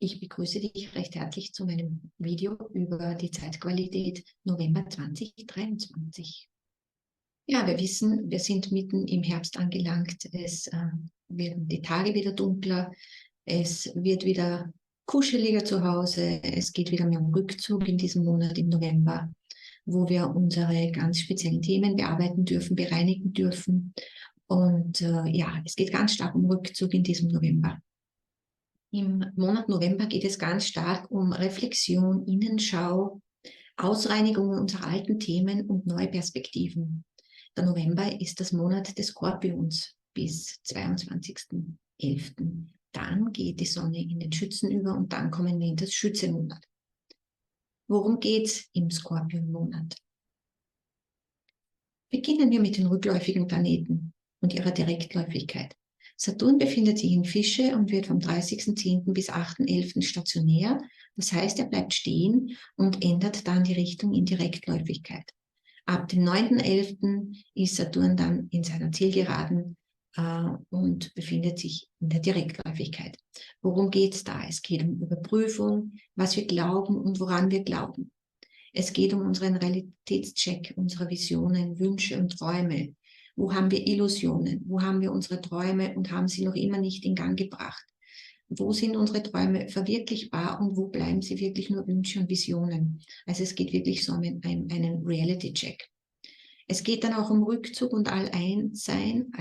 Ich begrüße dich recht herzlich zu meinem Video über die Zeitqualität November 2023. Ja, wir wissen, wir sind mitten im Herbst angelangt. Es werden die Tage wieder dunkler. Es wird wieder kuscheliger zu Hause. Es geht wieder mehr um Rückzug in diesem Monat im November, wo wir unsere ganz speziellen Themen bearbeiten dürfen, bereinigen dürfen. Und ja, es geht ganz stark um Rückzug in diesem November. Im Monat November geht es ganz stark um Reflexion, Innenschau, Ausreinigung unserer alten Themen und neue Perspektiven. Der November ist das Monat des Skorpions bis 22.11. Dann geht die Sonne in den Schützen über und dann kommen wir in das Schützemonat. Worum geht es im Skorpionmonat? Beginnen wir mit den rückläufigen Planeten und ihrer Direktläufigkeit. Saturn befindet sich in Fische und wird vom 30.10. bis 8.11. stationär. Das heißt, er bleibt stehen und ändert dann die Richtung in Direktläufigkeit. Ab dem 9.11. ist Saturn dann in seiner Zielgeraden und befindet sich in der Direktläufigkeit. Worum geht es da? Es geht um Überprüfung, was wir glauben und woran wir glauben. Es geht um unseren Realitätscheck, unsere Visionen, Wünsche und Träume. Wo haben wir Illusionen? Wo haben wir unsere Träume und haben sie noch immer nicht in Gang gebracht? Wo sind unsere Träume verwirklichbar und wo bleiben sie wirklich nur Wünsche und Visionen? Also es geht wirklich so um einen Reality-Check. Es geht dann auch um Rückzug und All-Eins-Sein.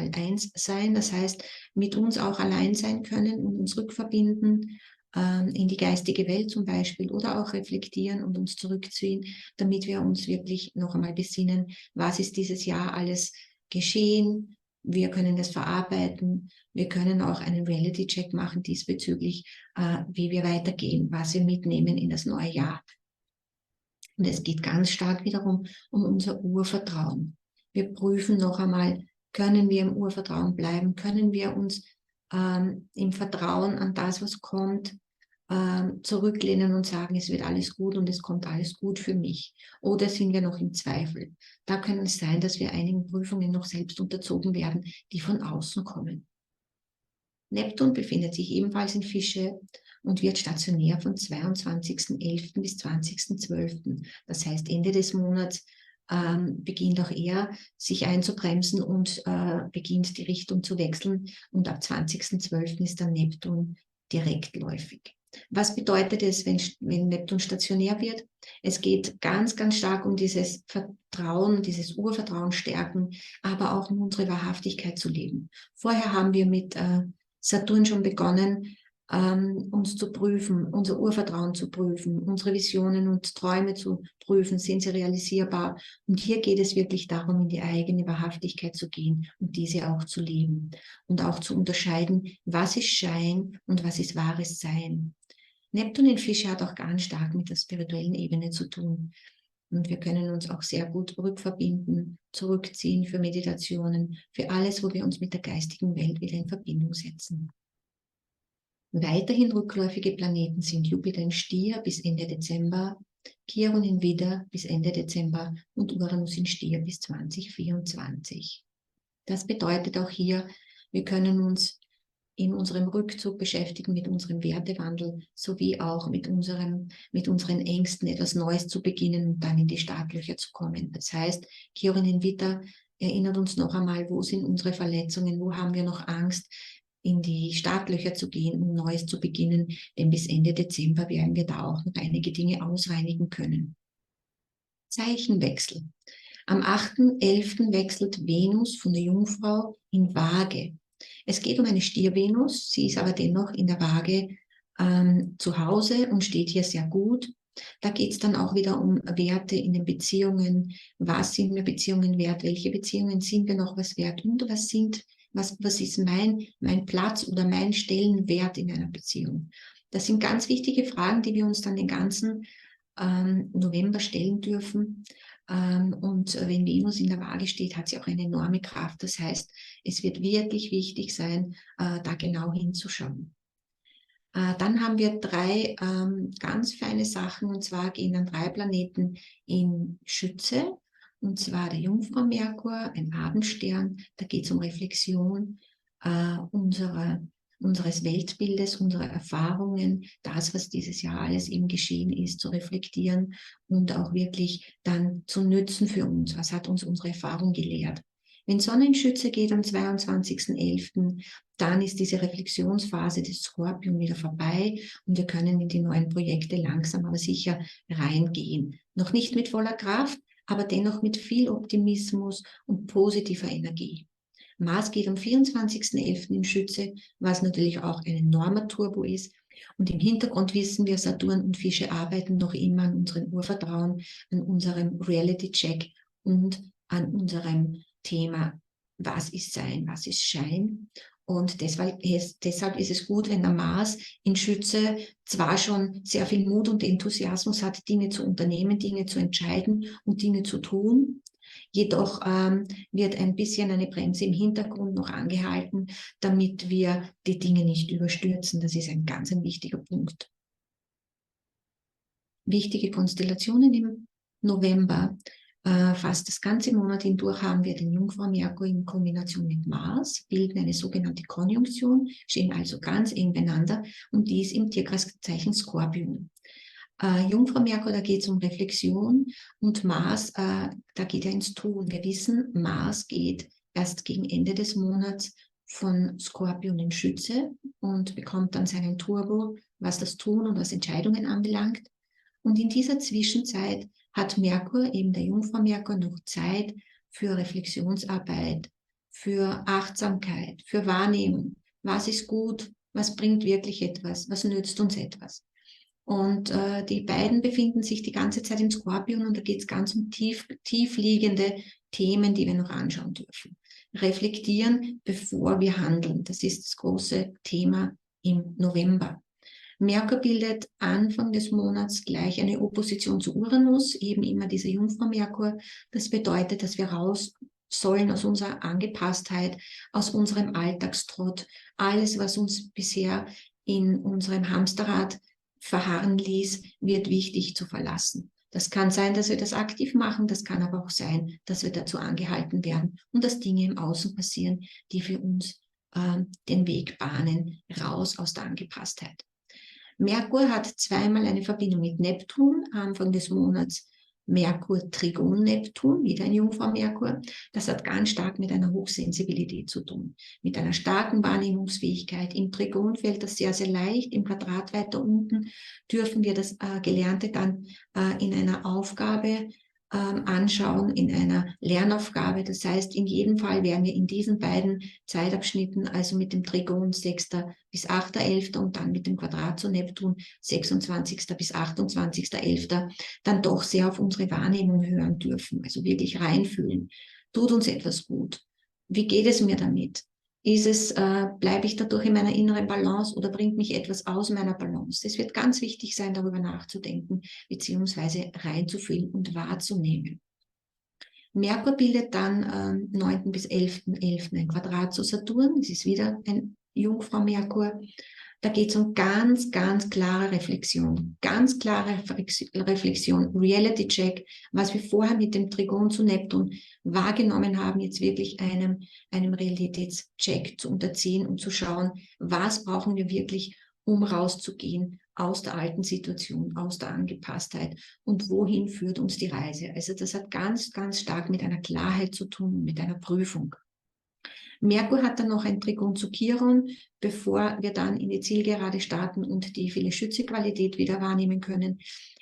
Das heißt, mit uns auch allein sein können und uns rückverbinden in die geistige Welt zum Beispiel oder auch reflektieren und uns zurückziehen, damit wir uns wirklich noch einmal besinnen, was ist dieses Jahr alles geschehen. Wir können das verarbeiten. Wir können auch einen Reality-Check machen diesbezüglich, wie wir weitergehen, was wir mitnehmen in das neue Jahr. Und es geht ganz stark wiederum um unser Urvertrauen. Wir prüfen noch einmal, können wir im Urvertrauen bleiben? Können wir uns im Vertrauen an das, was kommt, zurücklehnen und sagen, es wird alles gut und es kommt alles gut für mich? Oder sind wir noch im Zweifel? Da kann es sein, dass wir einigen Prüfungen noch selbst unterzogen werden, die von außen kommen. Neptun befindet sich ebenfalls in Fische und wird stationär von 22.11. bis 20.12. Das heißt, Ende des Monats beginnt auch er, sich einzubremsen und beginnt die Richtung zu wechseln. Und ab 20.12. ist dann Neptun direktläufig. Was bedeutet es, wenn Neptun stationär wird? Es geht ganz, ganz stark um dieses Vertrauen, dieses Urvertrauen stärken, aber auch um unsere Wahrhaftigkeit zu leben. Vorher haben wir mit Saturn schon begonnen, uns zu prüfen, unser Urvertrauen zu prüfen, unsere Visionen und Träume zu prüfen, sind sie realisierbar? Und hier geht es wirklich darum, in die eigene Wahrhaftigkeit zu gehen und diese auch zu leben und auch zu unterscheiden, was ist Schein und was ist wahres Sein. Neptun in Fische hat auch ganz stark mit der spirituellen Ebene zu tun. Und wir können uns auch sehr gut rückverbinden, zurückziehen für Meditationen, für alles, wo wir uns mit der geistigen Welt wieder in Verbindung setzen. Weiterhin rückläufige Planeten sind Jupiter in Stier bis Ende Dezember, Chiron in Widder bis Ende Dezember und Uranus in Stier bis 2024. Das bedeutet auch hier, wir können uns in unserem Rückzug beschäftigen mit unserem Wertewandel sowie auch mit unseren Ängsten, etwas Neues zu beginnen und dann in die Startlöcher zu kommen. Das heißt, Chiron in Widder erinnert uns noch einmal, wo sind unsere Verletzungen, wo haben wir noch Angst, in die Startlöcher zu gehen, um Neues zu beginnen, denn bis Ende Dezember werden wir da auch noch einige Dinge ausreinigen können. Zeichenwechsel. Am 8.11. wechselt Venus von der Jungfrau in Waage. Es geht um eine Stier-Venus, sie ist aber dennoch in der Waage zu Hause und steht hier sehr gut. Da geht es dann auch wieder um Werte in den Beziehungen. Was sind mir Beziehungen wert? Welche Beziehungen sind mir noch was wert? Und was ist mein Platz oder mein Stellenwert in einer Beziehung? Das sind ganz wichtige Fragen, die wir uns dann den ganzen November stellen dürfen. Und wenn Venus in der Waage steht, hat sie auch eine enorme Kraft. Das heißt, es wird wirklich wichtig sein, da genau hinzuschauen. Dann haben wir drei ganz feine Sachen, und zwar gehen dann 3 Planeten in Schütze, und zwar der Jungfrau Merkur, ein Abendstern. Da geht es um Reflexion unseres Weltbildes, unserer Erfahrungen, das, was dieses Jahr alles eben geschehen ist, zu reflektieren und auch wirklich dann zu nützen für uns. Was hat uns unsere Erfahrung gelehrt? Wenn Sonne in Schütze geht am 22.11., dann ist diese Reflexionsphase des Skorpion wieder vorbei und wir können in die neuen Projekte langsam aber sicher reingehen. Noch nicht mit voller Kraft, aber dennoch mit viel Optimismus und positiver Energie. Mars geht am 24.11. in Schütze, was natürlich auch ein enormer Turbo ist. Und im Hintergrund wissen wir, Saturn und Fische arbeiten noch immer an unserem Urvertrauen, an unserem Reality-Check und an unserem Thema, was ist Sein, was ist Schein. Und deshalb ist es gut, wenn der Mars in Schütze zwar schon sehr viel Mut und Enthusiasmus hat, Dinge zu unternehmen, Dinge zu entscheiden und Dinge zu tun. Jedoch wird ein bisschen eine Bremse im Hintergrund noch angehalten, damit wir die Dinge nicht überstürzen. Das ist ein ganz ein wichtiger Punkt. Wichtige Konstellationen im November. Fast das ganze Monat hindurch haben wir den Jungfrau Merkur in Kombination mit Mars, bilden eine sogenannte Konjunktion, stehen also ganz eng beieinander und dies im Tierkreiszeichen Skorpion. Jungfrau Merkur, da geht es um Reflexion und Mars, da geht er ins Tun. Wir wissen, Mars geht erst gegen Ende des Monats von Skorpion in Schütze und bekommt dann seinen Turbo, was das Tun und was Entscheidungen anbelangt. Und in dieser Zwischenzeit hat Merkur, eben der Jungfrau Merkur, noch Zeit für Reflexionsarbeit, für Achtsamkeit, für Wahrnehmung. Was ist gut? Was bringt wirklich etwas? Was nützt uns etwas? Und die beiden befinden sich die ganze Zeit im Skorpion und da geht es ganz um tief liegende Themen, die wir noch anschauen dürfen. Reflektieren, bevor wir handeln. Das ist das große Thema im November. Merkur bildet Anfang des Monats gleich eine Opposition zu Uranus, eben immer dieser Jungfrau Merkur. Das bedeutet, dass wir raus sollen aus unserer Angepasstheit, aus unserem Alltagstrott, alles, was uns bisher in unserem Hamsterrad verharren ließ, wird wichtig zu verlassen. Das kann sein, dass wir das aktiv machen, das kann aber auch sein, dass wir dazu angehalten werden und dass Dinge im Außen passieren, die für uns den Weg bahnen, raus aus der Angepasstheit. Merkur hat zweimal eine Verbindung mit Neptun, Anfang des Monats Merkur, Trigon, Neptun, wieder ein Jungfrau Merkur. Das hat ganz stark mit einer Hochsensibilität zu tun, mit einer starken Wahrnehmungsfähigkeit. Im Trigon fällt das sehr, sehr leicht. Im Quadrat weiter unten dürfen wir das Gelernte dann in einer Aufgabe anschauen, in einer Lernaufgabe. Das heißt, in jedem Fall werden wir in diesen beiden Zeitabschnitten, also mit dem Trigon 6. bis 8.11. und dann mit dem Quadrat zu Neptun 26. bis 28.11. dann doch sehr auf unsere Wahrnehmung hören dürfen, also wirklich reinfühlen. Tut uns etwas gut? Wie geht es mir damit? Bleibe ich dadurch in meiner inneren Balance oder bringt mich etwas aus meiner Balance? Es wird ganz wichtig sein, darüber nachzudenken, beziehungsweise reinzufühlen und wahrzunehmen. Merkur bildet dann 9. bis 11.11. ein Quadrat zu Saturn. Es ist wieder ein Jungfrau Merkur. Da geht es um ganz, ganz klare Reflexion. Ganz klare Reflexion, Reality-Check, was wir vorher mit dem Trigon zu Neptun wahrgenommen haben, jetzt wirklich einem Realitätscheck zu unterziehen und zu schauen, was brauchen wir wirklich, um rauszugehen aus der alten Situation, aus der Angepasstheit und wohin führt uns die Reise. Also das hat ganz, ganz stark mit einer Klarheit zu tun, mit einer Prüfung. Merkur hat dann noch ein Trigon zu Chiron, bevor wir dann in die Zielgerade starten und die viele Schütze-Qualität wieder wahrnehmen können.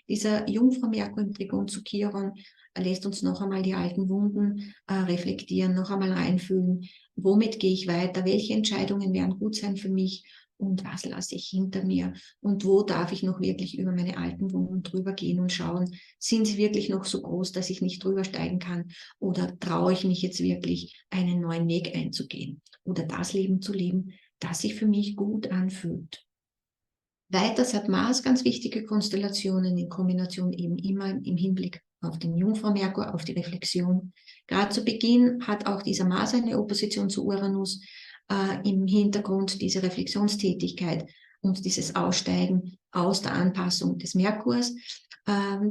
Dieser Jungfrau Merkur im Trigon zu Chiron lässt uns noch einmal die alten Wunden reflektieren, noch einmal reinfühlen, womit gehe ich weiter, welche Entscheidungen werden gut sein für mich und was lasse ich hinter mir und wo darf ich noch wirklich über meine alten Wunden drüber gehen und schauen, sind sie wirklich noch so groß, dass ich nicht drüber steigen kann oder traue ich mich jetzt wirklich, einen neuen Weg einzugehen oder das Leben zu leben, das sich für mich gut anfühlt. Weiters hat Mars ganz wichtige Konstellationen in Kombination eben immer im Hinblick auf den Jungfrau Merkur, auf die Reflexion. Gerade zu Beginn hat auch dieser Mars eine Opposition zu Uranus, im Hintergrund diese Reflexionstätigkeit und dieses Aussteigen aus der Anpassung des Merkurs.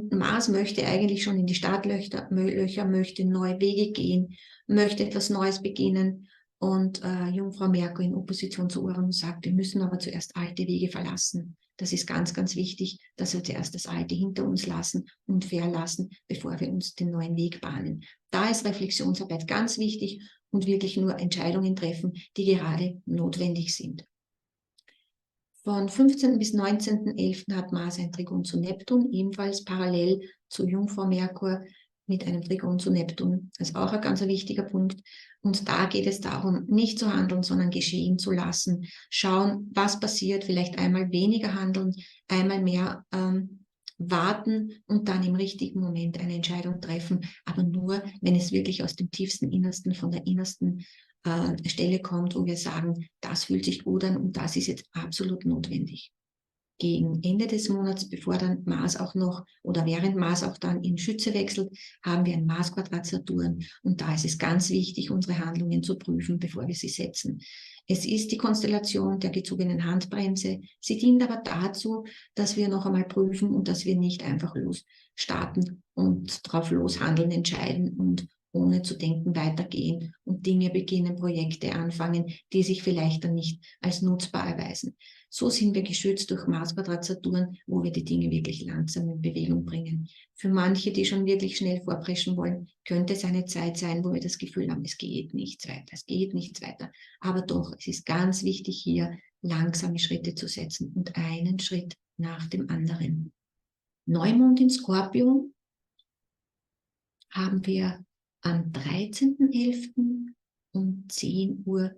Mars möchte eigentlich schon in die Startlöcher, möchte neue Wege gehen, möchte etwas Neues beginnen Und Jungfrau Merkur in Opposition zu Uranus sagt, wir müssen aber zuerst alte Wege verlassen. Das ist ganz, ganz wichtig, dass wir zuerst das Alte hinter uns lassen und verlassen, bevor wir uns den neuen Weg bahnen. Da ist Reflexionsarbeit ganz wichtig und wirklich nur Entscheidungen treffen, die gerade notwendig sind. Von 15. bis 19.11. hat Mars ein Trigon zu Neptun, ebenfalls parallel zu Jungfrau Merkur mit einem Trigon zu Neptun. Das ist auch ein ganz wichtiger Punkt. Und da geht es darum, nicht zu handeln, sondern geschehen zu lassen. Schauen, was passiert, vielleicht einmal weniger handeln, einmal mehr warten und dann im richtigen Moment eine Entscheidung treffen. Aber nur, wenn es wirklich aus dem tiefsten Innersten, von der innersten Stelle kommt, wo wir sagen, das fühlt sich gut an und das ist jetzt absolut notwendig. Gegen Ende des Monats, bevor dann Mars auch noch oder während Mars auch dann in Schütze wechselt, haben wir ein Mars-Quadrat Saturn und da ist es ganz wichtig, unsere Handlungen zu prüfen, bevor wir sie setzen. Es ist die Konstellation der gezogenen Handbremse. Sie dient aber dazu, dass wir noch einmal prüfen und dass wir nicht einfach losstarten und drauf loshandeln, entscheiden und ohne zu denken weitergehen und Dinge beginnen, Projekte anfangen, die sich vielleicht dann nicht als nutzbar erweisen. So sind wir geschützt durch Mars-Quadrat Saturn, wo wir die Dinge wirklich langsam in Bewegung bringen. Für manche, die schon wirklich schnell vorpreschen wollen, könnte es eine Zeit sein, wo wir das Gefühl haben, es geht nichts weiter, es geht nichts weiter. Aber doch, es ist ganz wichtig, hier langsame Schritte zu setzen und einen Schritt nach dem anderen. Neumond in Skorpion haben wir am 13.11. um 10.27 Uhr.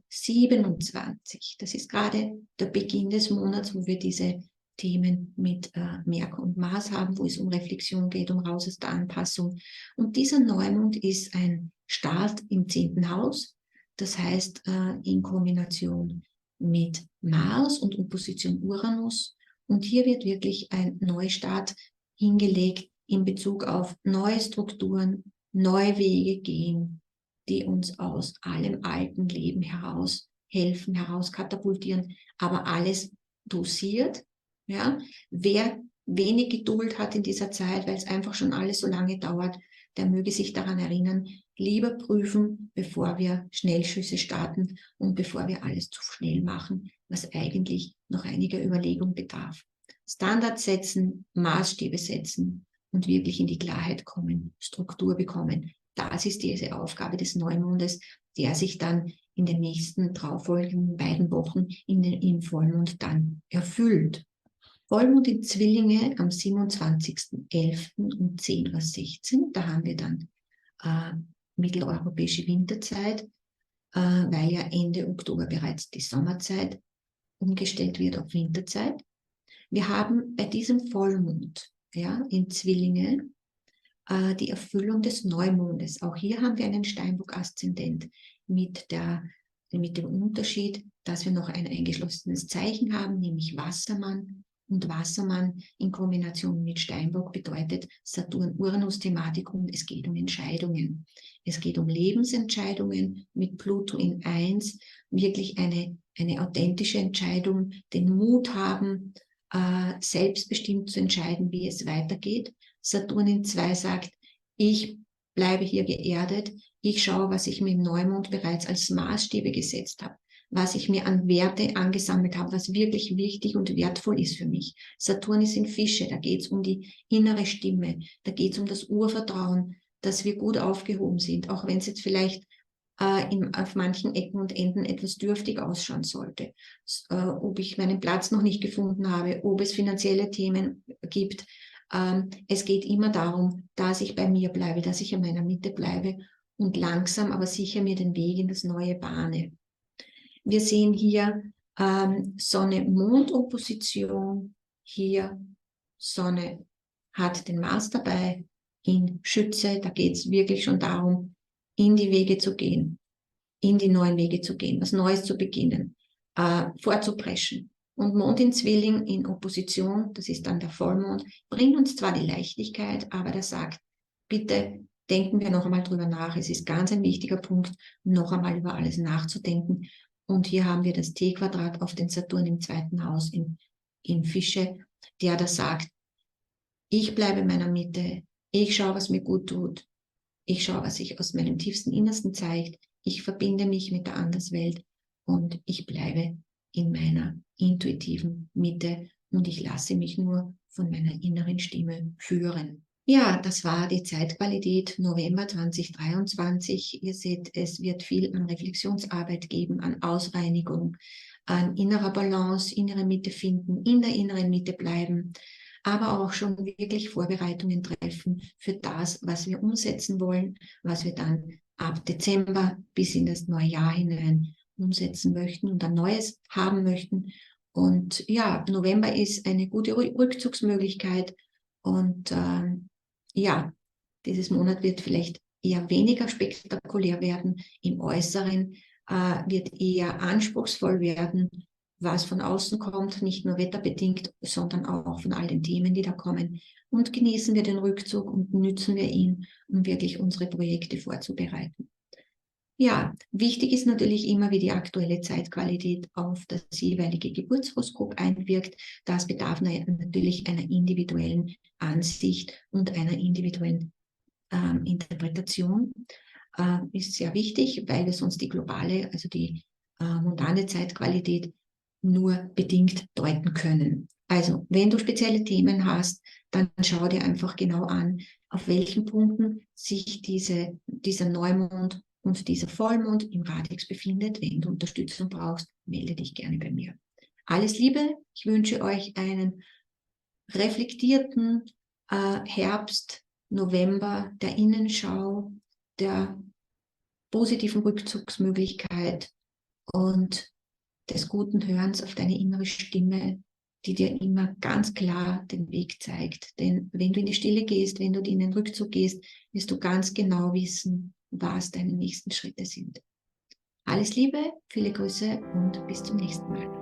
Das ist gerade der Beginn des Monats, wo wir diese Themen mit Merkur und Mars haben, wo es um Reflexion geht, um raus aus der Anpassung. Und dieser Neumond ist ein Start im 10. Haus, das heißt in Kombination mit Mars und Opposition Uranus. Und hier wird wirklich ein Neustart hingelegt in Bezug auf neue Strukturen, neue Wege gehen, die uns aus allem alten Leben heraus helfen, heraus katapultieren, aber alles dosiert. Ja? Wer wenig Geduld hat in dieser Zeit, weil es einfach schon alles so lange dauert, der möge sich daran erinnern, lieber prüfen, bevor wir Schnellschüsse starten und bevor wir alles zu schnell machen, was eigentlich noch einiger Überlegung bedarf. Standards setzen, Maßstäbe setzen und wirklich in die Klarheit kommen, Struktur bekommen. Das ist diese Aufgabe des Neumondes, der sich dann in den nächsten darauffolgenden beiden Wochen im Vollmond dann erfüllt. Vollmond in Zwillinge am 27.11. um 10.16 Uhr. Da haben wir dann mitteleuropäische Winterzeit, weil ja Ende Oktober bereits die Sommerzeit umgestellt wird auf Winterzeit. Wir haben bei diesem Vollmond in Zwillinge die Erfüllung des Neumondes. Auch hier haben wir einen Steinbock-Aszendent mit dem Unterschied, dass wir noch ein eingeschlossenes Zeichen haben, nämlich Wassermann. Und Wassermann in Kombination mit Steinbock bedeutet Saturn-Uranus-Thematik und es geht um Entscheidungen. Es geht um Lebensentscheidungen mit Pluto in 1, wirklich eine authentische Entscheidung, den Mut haben, selbstbestimmt zu entscheiden, wie es weitergeht. Saturn in 2 sagt, ich bleibe hier geerdet, ich schaue, was ich mir im Neumond bereits als Maßstäbe gesetzt habe, was ich mir an Werte angesammelt habe, was wirklich wichtig und wertvoll ist für mich. Saturn ist in Fische, da geht es um die innere Stimme, da geht es um das Urvertrauen, dass wir gut aufgehoben sind, auch wenn es jetzt vielleicht auf manchen Ecken und Enden etwas dürftig ausschauen sollte. Ob ich meinen Platz noch nicht gefunden habe, ob es finanzielle Themen gibt. Es geht immer darum, dass ich bei mir bleibe, dass ich in meiner Mitte bleibe und langsam, aber sicher mir den Weg in das Neue bahne. Wir sehen hier Sonne-Mond-Opposition. Hier Sonne hat den Mars dabei in Schütze. Da geht es wirklich schon darum, in die Wege zu gehen, in die neuen Wege zu gehen, was Neues zu beginnen, vorzupreschen. Und Mond in Zwilling in Opposition, das ist dann der Vollmond, bringt uns zwar die Leichtigkeit, aber der sagt, bitte denken wir noch einmal drüber nach. Es ist ganz ein wichtiger Punkt, noch einmal über alles nachzudenken. Und hier haben wir das T-Quadrat auf den Saturn im 2. Haus in Fische, der da sagt, ich bleibe in meiner Mitte, ich schaue, was mir gut tut, ich schaue, was sich aus meinem tiefsten Innersten zeigt, ich verbinde mich mit der Anderswelt und ich bleibe in meiner intuitiven Mitte und ich lasse mich nur von meiner inneren Stimme führen. Ja, das war die Zeitqualität November 2023. Ihr seht, es wird viel an Reflexionsarbeit geben, an Ausreinigung, an innerer Balance, innere Mitte finden, in der inneren Mitte bleiben, aber auch schon wirklich Vorbereitungen treffen für das, was wir umsetzen wollen, was wir dann ab Dezember bis in das neue Jahr hinein umsetzen möchten und ein Neues haben möchten. Und ja, November ist eine gute Rückzugsmöglichkeit und ja, dieses Monat wird vielleicht eher weniger spektakulär werden. Im Äußeren wird eher anspruchsvoll werden, was von außen kommt, nicht nur wetterbedingt, sondern auch von all den Themen, die da kommen. Und genießen wir den Rückzug und nützen wir ihn, um wirklich unsere Projekte vorzubereiten. Ja, wichtig ist natürlich immer, wie die aktuelle Zeitqualität auf das jeweilige Geburtshoroskop einwirkt. Das bedarf natürlich einer individuellen Ansicht und einer individuellen Interpretation. Ist sehr wichtig, weil wir sonst die globale, also die mundane Zeitqualität nur bedingt deuten können. Also, wenn du spezielle Themen hast, dann schau dir einfach genau an, auf welchen Punkten sich dieser Neumond und dieser Vollmond im Radix befindet. Wenn du Unterstützung brauchst, melde dich gerne bei mir. Alles Liebe, ich wünsche euch einen reflektierten Herbst, November, der Innenschau, der positiven Rückzugsmöglichkeit und des guten Hörens auf deine innere Stimme, die dir immer ganz klar den Weg zeigt. Denn wenn du in die Stille gehst, wenn du in den Rückzug gehst, wirst du ganz genau wissen, was deine nächsten Schritte sind. Alles Liebe, viele Grüße und bis zum nächsten Mal.